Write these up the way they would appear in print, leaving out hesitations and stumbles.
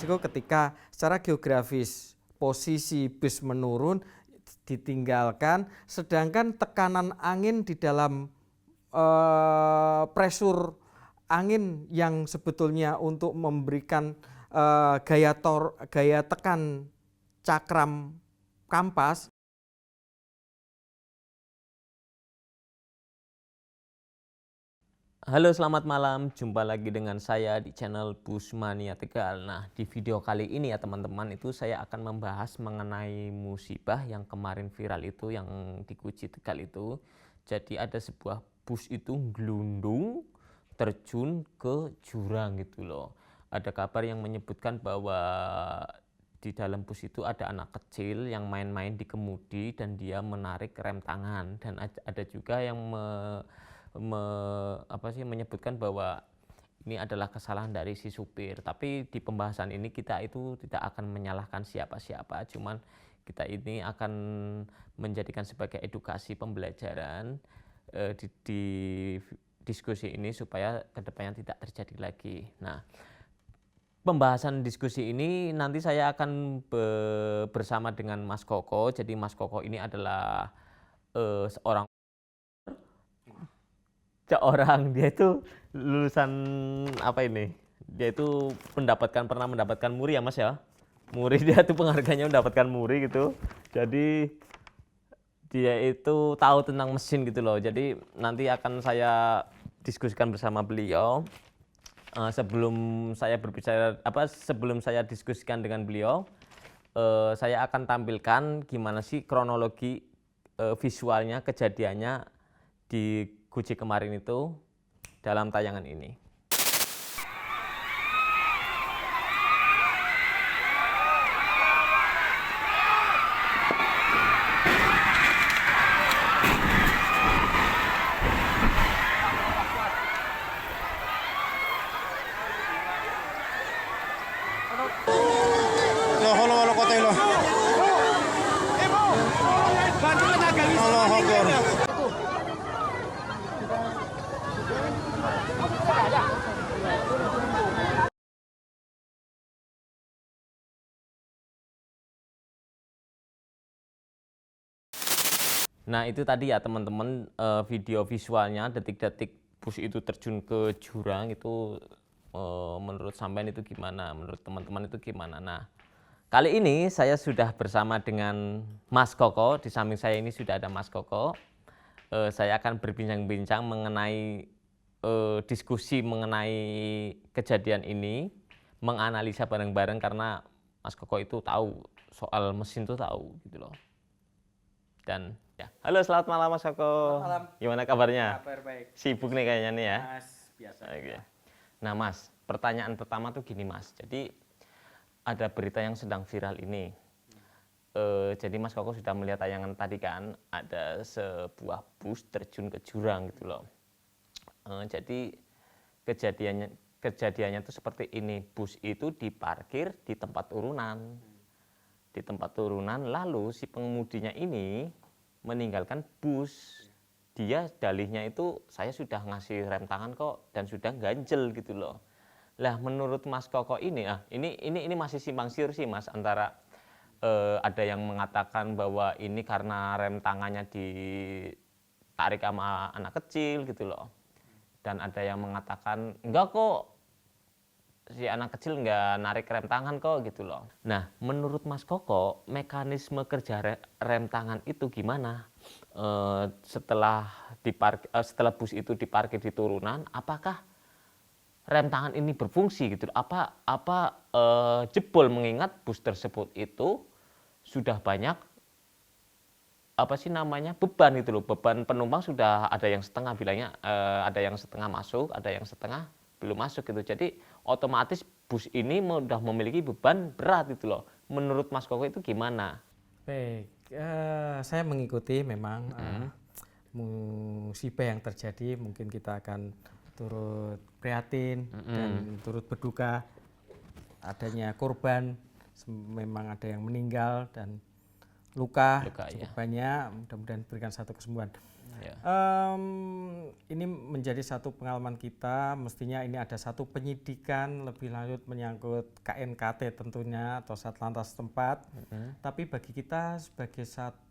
beresiko ketika secara geografis posisi bus menurun, ditinggalkan, sedangkan tekanan angin di dalam pressure angin yang sebetulnya untuk memberikan gaya tekan cakram kampas. Halo, selamat malam. Jumpa lagi dengan saya di channel Busmania Tegal. Nah, di video kali ini ya teman-teman, itu saya akan membahas mengenai musibah yang kemarin viral itu, yang di Guci Tegal itu. Jadi ada sebuah bus itu gelundung terjun ke jurang gitu loh. Ada kabar yang menyebutkan bahwa di dalam bus itu ada anak kecil yang main-main di kemudi dan dia menarik rem tangan, dan ada juga yang menyebutkan bahwa ini adalah kesalahan dari si supir. Tapi di pembahasan ini kita itu tidak akan menyalahkan siapa-siapa, cuman kita ini akan menjadikan sebagai edukasi pembelajaran di diskusi ini supaya kedepannya tidak terjadi lagi. Nah, pembahasan diskusi ini nanti saya akan bersama dengan Mas Koko. Jadi Mas Koko ini adalah seorang dia itu lulusan apa ini? Dia itu pernah mendapatkan muri ya Mas ya. Muri, dia tuh penghargaannya mendapatkan muri gitu. Jadi dia itu tahu tentang mesin gitu loh. Jadi nanti akan saya diskusikan bersama beliau. Sebelum saya diskusikan dengan beliau, saya akan tampilkan gimana sih kronologi visualnya kejadiannya di Guci kemarin itu dalam tayangan ini. Nah, itu tadi ya teman-teman, video visualnya detik-detik bus itu terjun ke jurang itu, menurut sampean itu gimana? Menurut teman-teman itu gimana? Nah, kali ini saya sudah bersama dengan Mas Koko. Di samping saya ini sudah ada Mas Koko. Saya akan berbincang-bincang mengenai diskusi mengenai kejadian ini, menganalisa bareng-bareng karena Mas Koko itu tahu soal mesin, tuh tahu gitu loh. Dan ya, halo, selamat malam Mas Koko. Selamat malam. Gimana kabarnya? Kabar baik. Sibuk nih kayaknya nih ya. Mas, biasa. Oke. Nah Mas, pertanyaan pertama tuh gini Mas. Jadi ada berita yang sedang viral ini. Jadi Mas Koko sudah melihat tayangan tadi kan, ada sebuah bus terjun ke jurang gitu loh. Jadi kejadiannya tuh seperti ini. Bus itu diparkir di tempat turunan, lalu si pengemudinya ini meninggalkan bus. Dia dalihnya itu, saya sudah ngasih rem tangan kok dan sudah ganjel gitu loh. Lah menurut Mas Koko ini, ini masih simpang siur sih Mas, antara ada yang mengatakan bahwa ini karena rem tangannya ditarik sama anak kecil gitu loh. Dan ada yang mengatakan enggak kok, si anak kecil nggak narik rem tangan kok gitu loh. Nah, menurut Mas Koko, mekanisme kerja rem tangan itu gimana? Setelah bus itu diparkir di turunan, apakah rem tangan ini berfungsi gitu? Apa jebol, mengingat bus tersebut itu sudah banyak beban gitu loh. Beban penumpang sudah ada yang setengah, bilangnya ada yang setengah masuk, ada yang setengah belum masuk gitu. Jadi otomatis bus ini sudah memiliki beban berat gitu loh. Menurut Mas Koko itu gimana? Baik, saya mengikuti memang musibah yang terjadi. Mungkin kita akan turut prihatin dan turut berduka adanya korban. Memang ada yang meninggal dan luka cukup banyak. Mudah-mudahan diberikan satu kesembuhan. Ya. Ini menjadi satu pengalaman kita, mestinya ini ada satu penyidikan lebih lanjut menyangkut KNKT tentunya atau Satlantas setempat. Tapi bagi kita sebagai satu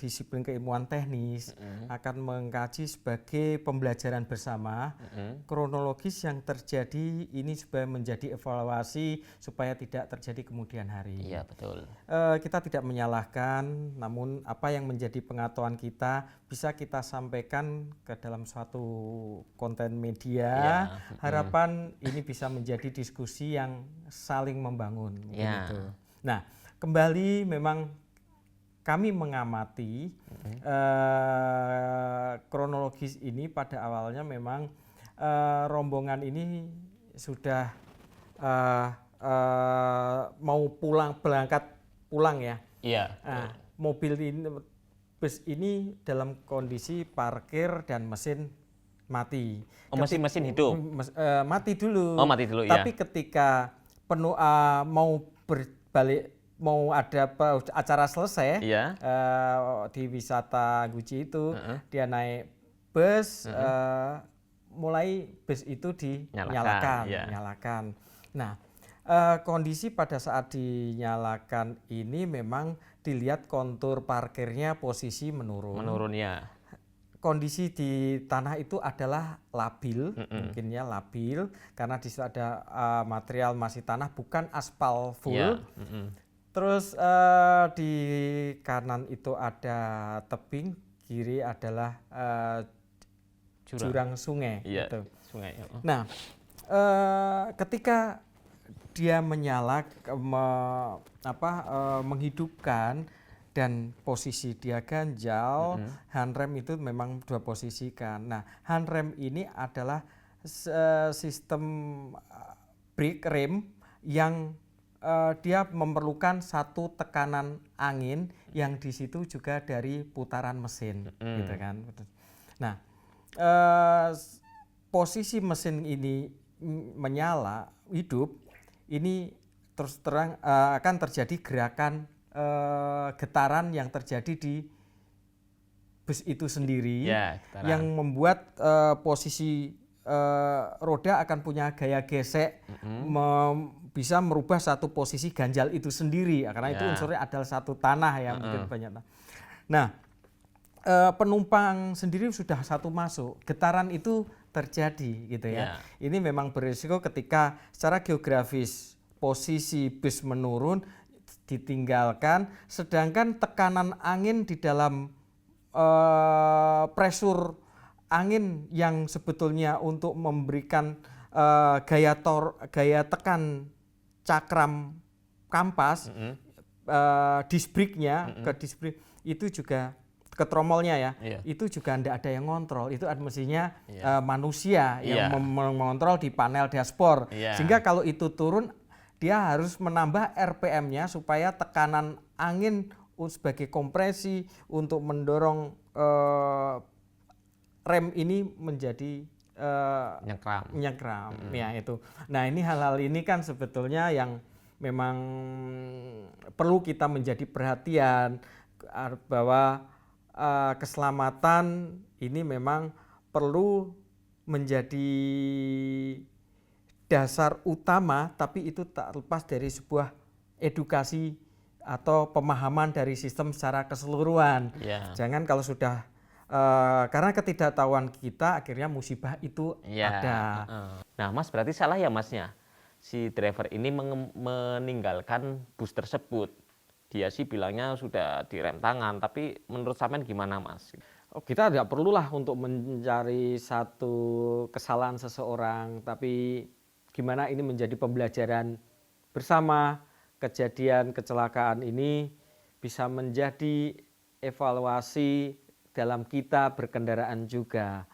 disiplin keilmuan teknis akan mengkaji sebagai pembelajaran bersama kronologis yang terjadi ini supaya menjadi evaluasi supaya tidak terjadi kemudian hari. Iya, betul. Kita tidak menyalahkan, namun apa yang menjadi pengetahuan kita bisa kita sampaikan ke dalam suatu konten media. Harapan ini bisa menjadi diskusi yang saling membangun. Gitu. Nah, kembali memang kami mengamati kronologis ini pada awalnya memang rombongan ini sudah mau berangkat pulang ya. Iya. Mobil ini, bus ini dalam kondisi parkir dan mesin mati. Mesin hidup? Mati dulu. Oh, mati dulu, Tapi ketika mau berbalik, mau ada acara selesai di wisata Guci itu, dia naik bus, mulai bus itu dinyalakan. Nah, kondisi pada saat dinyalakan ini memang dilihat kontur parkirnya posisi menurun. Ya. Kondisi di tanah itu adalah labil, mungkin ya labil, karena di situ ada material masih tanah, bukan aspal full. Terus di kanan itu ada tebing, kiri adalah jurang sungai. Gitu. Sungai. Nah, ketika dia menghidupkan dan posisi dia ganjal, handrem itu memang dua posisikan. Nah, handrem ini adalah sistem brake rem yang dia memerlukan satu tekanan angin yang di situ juga dari putaran mesin, gitu kan. Nah, posisi mesin ini menyala hidup, ini terus terang akan terjadi gerakan getaran yang terjadi di bus itu sendiri, yang membuat posisi roda akan punya gaya gesek, bisa merubah satu posisi ganjal itu sendiri, karena itu unsurnya adalah satu tanah ya, mungkin banyak. Nah, penumpang sendiri sudah satu masuk, getaran itu terjadi gitu ya. Ini memang berisiko ketika secara geografis posisi bus menurun, ditinggalkan, sedangkan tekanan angin di dalam pressure angin yang sebetulnya untuk memberikan gaya tekan cakram kampas, disc brake-nya ke disc brake itu juga ke tromolnya ya, itu juga tidak ada yang ngontrol, itu mestinya manusia yang mengontrol di panel dashboard, sehingga kalau itu turun dia harus menambah RPM-nya supaya tekanan angin sebagai kompresi untuk mendorong rem ini menjadi nyekram. Ya itu. Nah, ini hal-hal ini kan sebetulnya yang memang perlu kita menjadi perhatian bahwa keselamatan ini memang perlu menjadi dasar utama, tapi itu tak lepas dari sebuah edukasi atau pemahaman dari sistem secara keseluruhan. Jangan kalau sudah karena ketidaktahuan kita akhirnya musibah itu ada. Nah, Mas, berarti salah ya Masnya? Si driver ini meninggalkan bus tersebut. Dia sih bilangnya sudah direm tangan, tapi menurut sampean gimana, Mas? Kita tidak perlulah untuk mencari satu kesalahan seseorang, tapi gimana ini menjadi pembelajaran bersama. Kejadian kecelakaan ini bisa menjadi evaluasi dalam kita berkendaraan juga.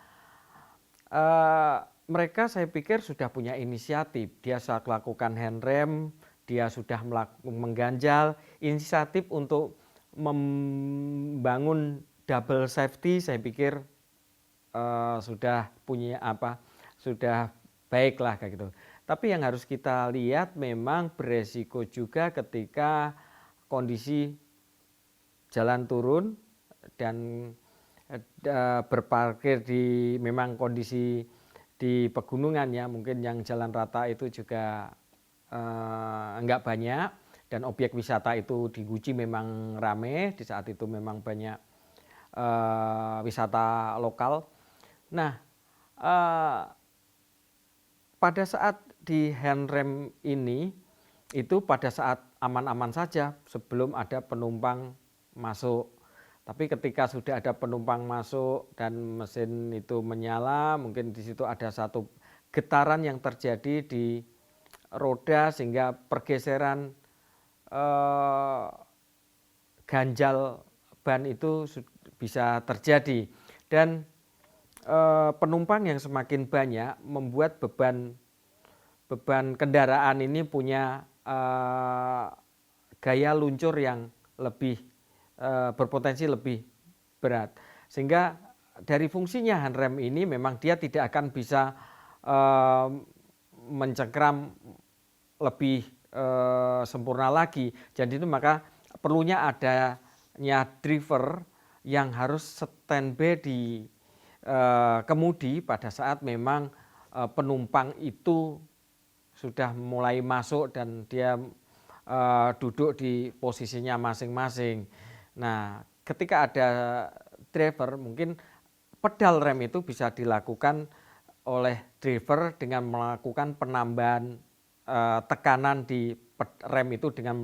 Mereka saya pikir sudah punya inisiatif, dia sudah melakukan handrem, dia sudah mengganjal, inisiatif untuk membangun double safety saya pikir sudah punya sudah baiklah kayak gitu. Tapi yang harus kita lihat memang beresiko juga ketika kondisi jalan turun dan berparkir di memang kondisi di pegunungan ya, mungkin yang jalan rata itu juga enggak banyak, dan objek wisata itu di Guci memang rame, di saat itu memang banyak wisata lokal. Nah, pada saat di handrem ini, itu pada saat aman-aman saja sebelum ada penumpang masuk. Tapi ketika sudah ada penumpang masuk dan mesin itu menyala, mungkin di situ ada satu getaran yang terjadi di roda sehingga pergeseran ganjal ban itu bisa terjadi. Dan penumpang yang semakin banyak membuat beban kendaraan ini punya gaya luncur yang lebih berpotensi lebih berat, sehingga dari fungsinya handrem ini memang dia tidak akan bisa mencengkram lebih sempurna lagi. Jadi itu maka perlunya adanya driver yang harus standby di kemudi pada saat memang penumpang itu sudah mulai masuk dan dia duduk di posisinya masing-masing. Nah, ketika ada driver, mungkin pedal rem itu bisa dilakukan oleh driver dengan melakukan penambahan tekanan di rem itu dengan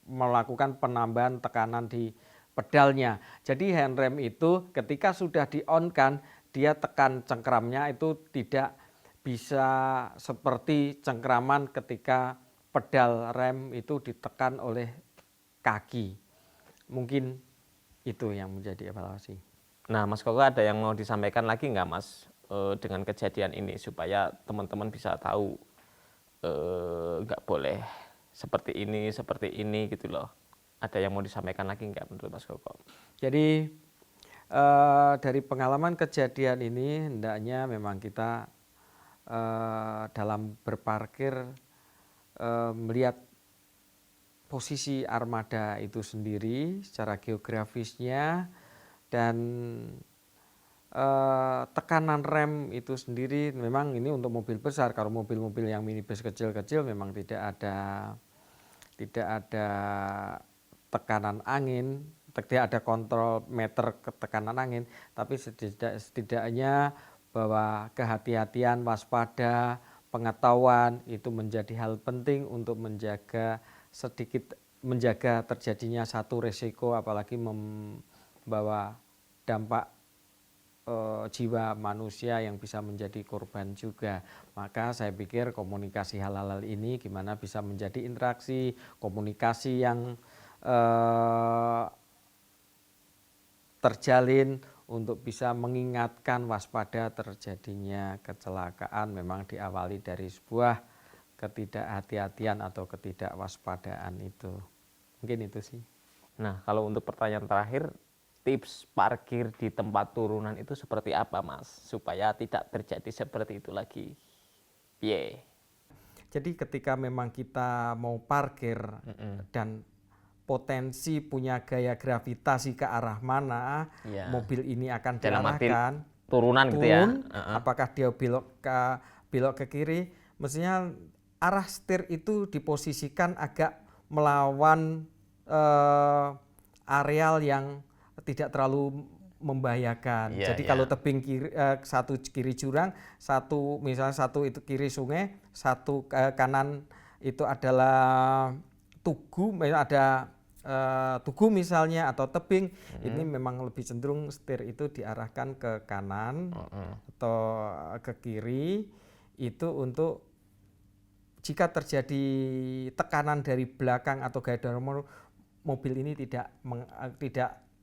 melakukan penambahan tekanan di pedalnya. Jadi handrem itu ketika sudah di-on-kan, dia tekan cengkramnya itu tidak bisa seperti cengkraman ketika pedal rem itu ditekan oleh kaki. Mungkin itu yang menjadi evaluasi. Nah, Mas Koko ada yang mau disampaikan lagi nggak, Mas, dengan kejadian ini supaya teman-teman bisa tahu nggak boleh seperti ini gitu loh. Ada yang mau disampaikan lagi nggak menurut Mas Koko? Jadi dari pengalaman kejadian ini hendaknya memang kita dalam berparkir melihat posisi armada itu sendiri secara geografisnya, dan tekanan rem itu sendiri memang ini untuk mobil besar. Kalau mobil-mobil yang minibus kecil-kecil memang tidak ada tekanan angin, tidak ada kontrol meter tekanan angin, tapi setidaknya bahwa kehati-hatian, waspada, pengetahuan itu menjadi hal penting untuk menjaga terjadinya satu resiko, apalagi membawa dampak jiwa manusia yang bisa menjadi korban juga. Maka saya pikir komunikasi hal-hal ini gimana bisa menjadi interaksi, komunikasi yang terjalin untuk bisa mengingatkan waspada terjadinya kecelakaan memang diawali dari sebuah ketidakhati-hatian atau ketidakwaspadaan itu. Mungkin itu sih. Nah, kalau untuk pertanyaan terakhir, tips parkir di tempat turunan itu seperti apa, Mas? Supaya tidak terjadi seperti itu lagi. Jadi ketika memang kita mau parkir dan potensi punya gaya gravitasi ke arah mana mobil ini akan diarahkan, turunan gitu ya. Apakah dia belok ke kiri, mestinya arah setir itu diposisikan agak melawan areal yang tidak terlalu membahayakan. Jadi kalau tebing kiri, satu kiri jurang, misalnya satu itu kiri sungai, satu kanan itu adalah tugu, ada tugu misalnya atau tebing, ini memang lebih cenderung setir itu diarahkan ke kanan atau ke kiri, itu untuk jika terjadi tekanan dari belakang atau gaya dorong mobil ini tidak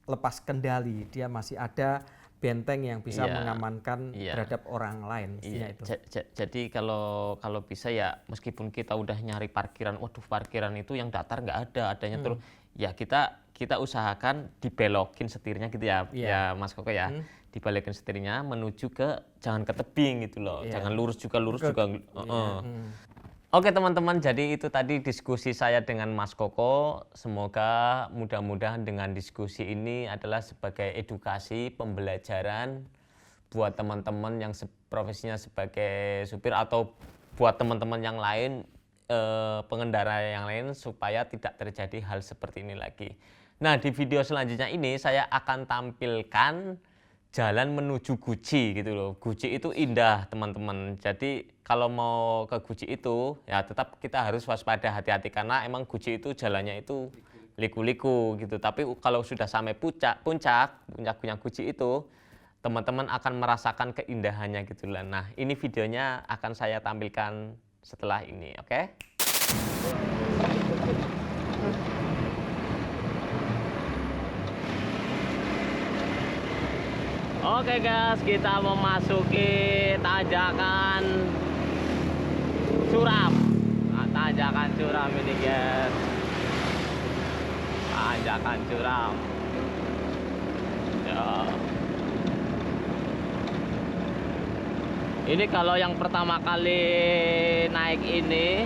lepas kendali, dia masih ada benteng yang bisa mengamankan terhadap orang lain. Itu. Jadi kalau bisa ya, meskipun kita udah nyari parkiran, waduh parkiran itu yang datar nggak ada, adanya terus ya kita usahakan dibelokin setirnya gitu ya, ya Mas Koko ya, dibalikin setirnya menuju ke jangan ke tebing gitu loh, jangan lurus juga. Oke teman-teman, jadi itu tadi diskusi saya dengan Mas Koko. Semoga mudah-mudahan dengan diskusi ini adalah sebagai edukasi, pembelajaran buat teman-teman yang profesinya sebagai supir atau buat teman-teman yang lain, pengendara yang lain, supaya tidak terjadi hal seperti ini lagi. Nah, di video selanjutnya ini saya akan tampilkan jalan menuju Guci gitu loh. Guci itu indah teman-teman. Jadi kalau mau ke Guci itu ya tetap kita harus waspada, hati-hati, karena emang Guci itu jalannya itu liku-liku gitu. Tapi kalau sudah sampai puncaknya Guci itu, teman-teman akan merasakan keindahannya gitu lah. Nah, ini videonya akan saya tampilkan setelah ini, oke? Oke guys, kita memasuki tanjakan curam. Nah, tanjakan curam ini guys. Tanjakan curam. Ya. Ini kalau yang pertama kali naik ini,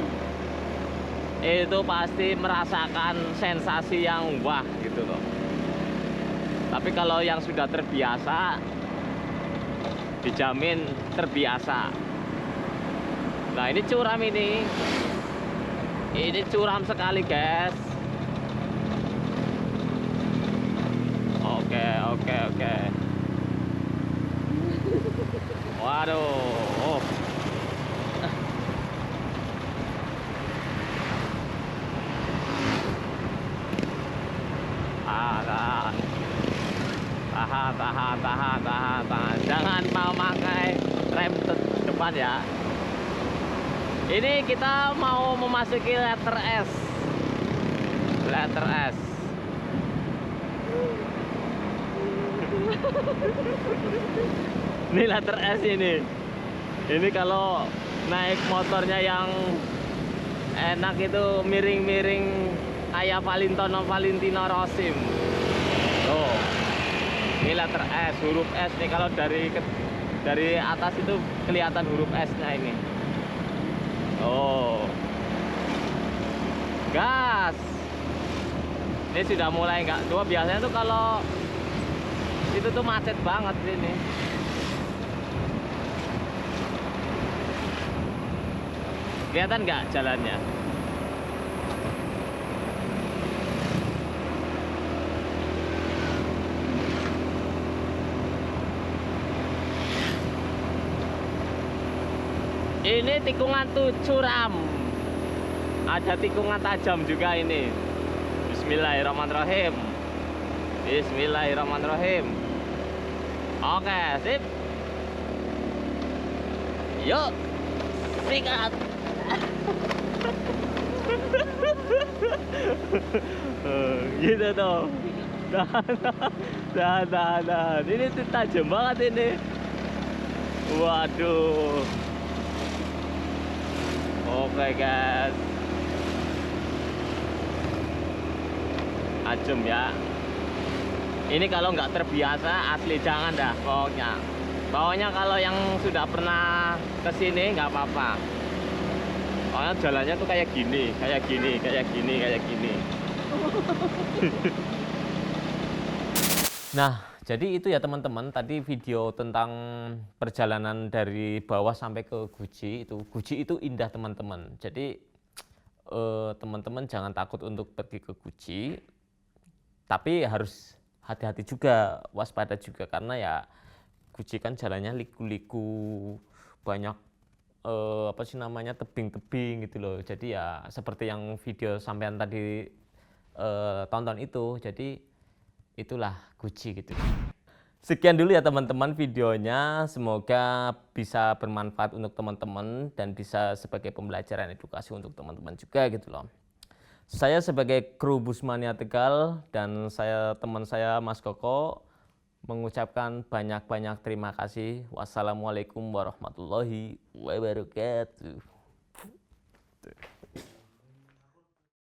itu pasti merasakan sensasi yang wah gitu loh. Tapi kalau yang sudah terbiasa, dijamin terbiasa. Nah, ini curam ini. Ini curam sekali, guys. Oke. Waduh. Tahan. Jangan mau pakai rem depan ya. Ini kita mau memasuki letter S. Letter S. Ini letter S ini. Ini kalau naik motornya yang enak itu miring-miring kayak Valentino Rossi. Tuh. Ini letter S, huruf S nih. Kalau dari atas itu kelihatan huruf S-nya ini. Oh. Gas. Ini sudah mulai nggak tua. Biasanya tuh kalau itu tuh macet banget ini. Kelihatan nggak jalannya? Ini tikungan tuh curam. Ada tikungan tajam juga ini. Bismillahirrahmanirrahim. Oke, sip. Yuk, sikat. Gitu tuh. Tahan. Ini tuh tajam banget ini. Waduh. Oke guys, tajam ya. Ini kalau nggak terbiasa asli jangan dah pokoknya. Pokoknya kalau yang sudah pernah kesini nggak apa-apa. Soalnya jalannya tuh kayak gini. Nah, jadi itu ya teman-teman, tadi video tentang perjalanan dari bawah sampai ke Guci itu. Guci itu indah teman-teman. Jadi teman-teman jangan takut untuk pergi ke Guci. Tapi harus hati-hati juga, waspada juga, karena ya Guci kan jalannya liku-liku, banyak tebing-tebing gitu loh. Jadi ya seperti yang video sampean tadi tonton itu. Jadi itulah Guci gitu. Sekian dulu ya teman-teman videonya, semoga bisa bermanfaat untuk teman-teman dan bisa sebagai pembelajaran edukasi untuk teman-teman juga gitu loh. Saya sebagai kru Busmania Tegal dan teman saya Mas Koko mengucapkan banyak-banyak terima kasih. Wassalamualaikum warahmatullahi wabarakatuh.